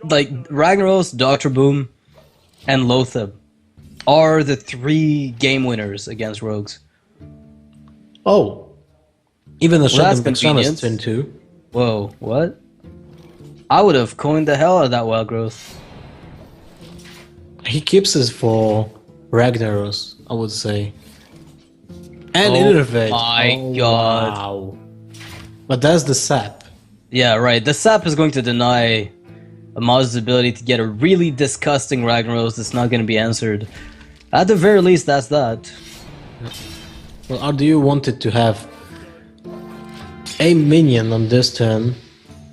like Ragnaros, Doctor Boom, and Lothab are the 3 game winners against rogues. Oh, even the Well, that's shotgun Exam is convenient. turn 2. Whoa, what? I would have coined the hell out of that wild growth. He keeps it for Ragnaros, I would say. And Oh Innervate. my Oh, god. wow. But that's the sap. Yeah, right. The sap is going to deny Amaz's ability to get a really disgusting Ragnaros that's not going to be answered. At the very least, that's that. Well, RDU wanted to have a minion on this turn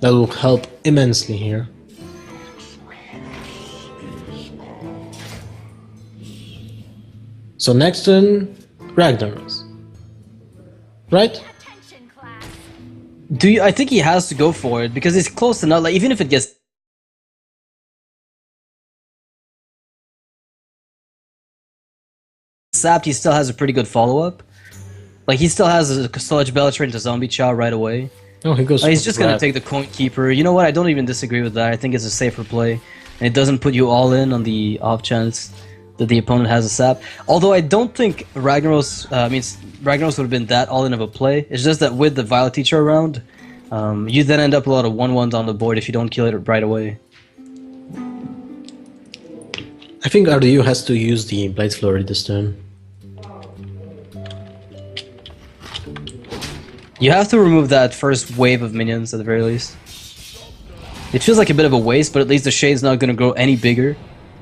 that will help immensely here. So next turn, Ragnaros. Right? Do you? I think he has to go for it because he's close enough. Like even if it gets sapped, he still has a pretty good follow-up. Like he still has a Sludge Belcher into Zombie Chow right away. Oh, he goes. He's just gonna take the Coin Keeper. You know what? I don't even disagree with that. I think it's a safer play, and it doesn't put you all in on the off chance that the opponent has a sap. Although I don't think Ragnaros would have been that all in of a play. It's just that with the Violet Teacher around, you then end up with a lot of 1/1s on the board if you don't kill it right away. I think RDU has to use the Blade Flurry this turn. You have to remove that first wave of minions at the very least. It feels like a bit of a waste, but at least the Shade's not going to grow any bigger.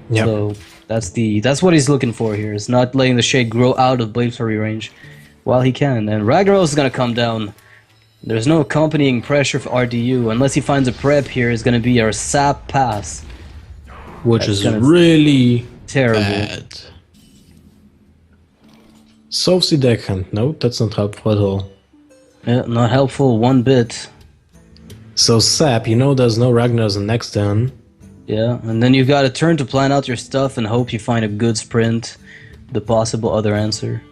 Yeah. So that's what he's looking for here. Is not letting the Shade grow out of Blade Flurry range while he can. And Ragnaros is going to come down. There's no accompanying pressure for RDU unless he finds a prep here. It's going to be our sap pass, Which That's is gonna really terrible. bad. Sophsy Deckhand. No, that's not helpful at all. Yeah, not helpful one bit. So Sap, you know there's no Ragnaros in next turn. Yeah, and then you've got a turn to plan out your stuff and hope you find a good sprint, the possible other answer.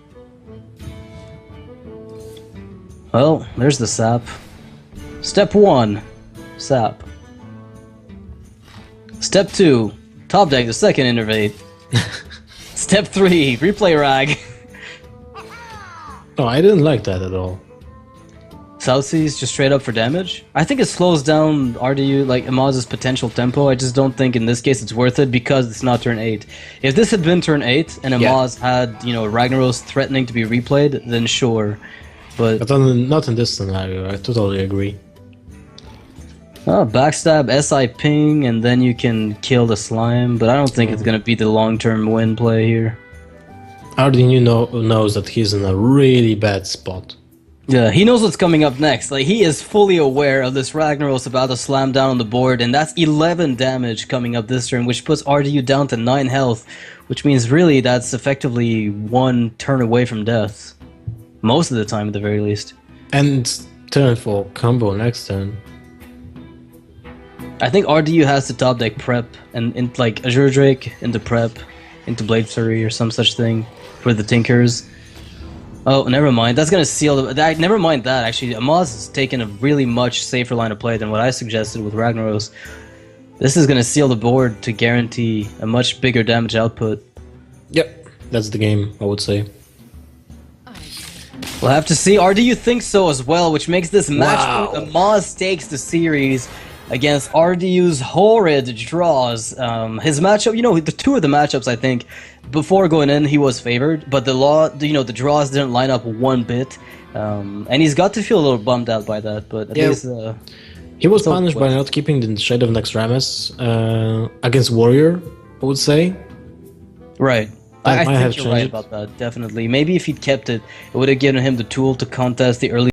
Well, there's the sap. Step 1, sap. Step 2, top deck the second innervate. Step 3, replay rag. Oh, I didn't like that at all. Southseas just straight up for damage. I think it slows down RDU, like Amaz's potential tempo. I just don't think in this case it's worth it because it's not turn 8. If this had been turn 8 and Amaz had, you know, Ragnaros threatening to be replayed, then sure. But Not in this scenario, I totally agree. backstab, SI ping, and then you can kill the slime. But I don't think it's gonna be the long-term win play here. RDU knows that he's in a really bad spot. Yeah, he knows what's coming up next. Like, he is fully aware of this Ragnaros about to slam down on the board, and that's 11 damage coming up this turn, which puts RDU down to 9 health, which means really that's effectively 1 turn away from death. Most of the time, at the very least. And turn for combo next turn. I think RDU has to top deck prep, and in, like, Azure Drake into prep, into Blade Flurry or some such thing for the Tinkers. Oh, never mind. That's gonna seal the. Never mind that. Actually, Amaz has taken a really much safer line of play than what I suggested with Ragnaros. This is gonna seal the board to guarantee a much bigger damage output. Yep, that's the game, I would say. We'll have to see. RDU thinks so as well, which makes this match point. Amaz takes the series against RDU's horrid draws. His matchup, you know, the 2 of the matchups, I think, before going in, he was favored, but the draws didn't line up one bit, and he's got to feel a little bummed out by that. But at least he was punished by not keeping the Shade of Nexramas against Warrior, I would say. Right. That I might have think you're right changed it. about that. Definitely. Maybe if he'd kept it, it would have given him the tool to contest the early.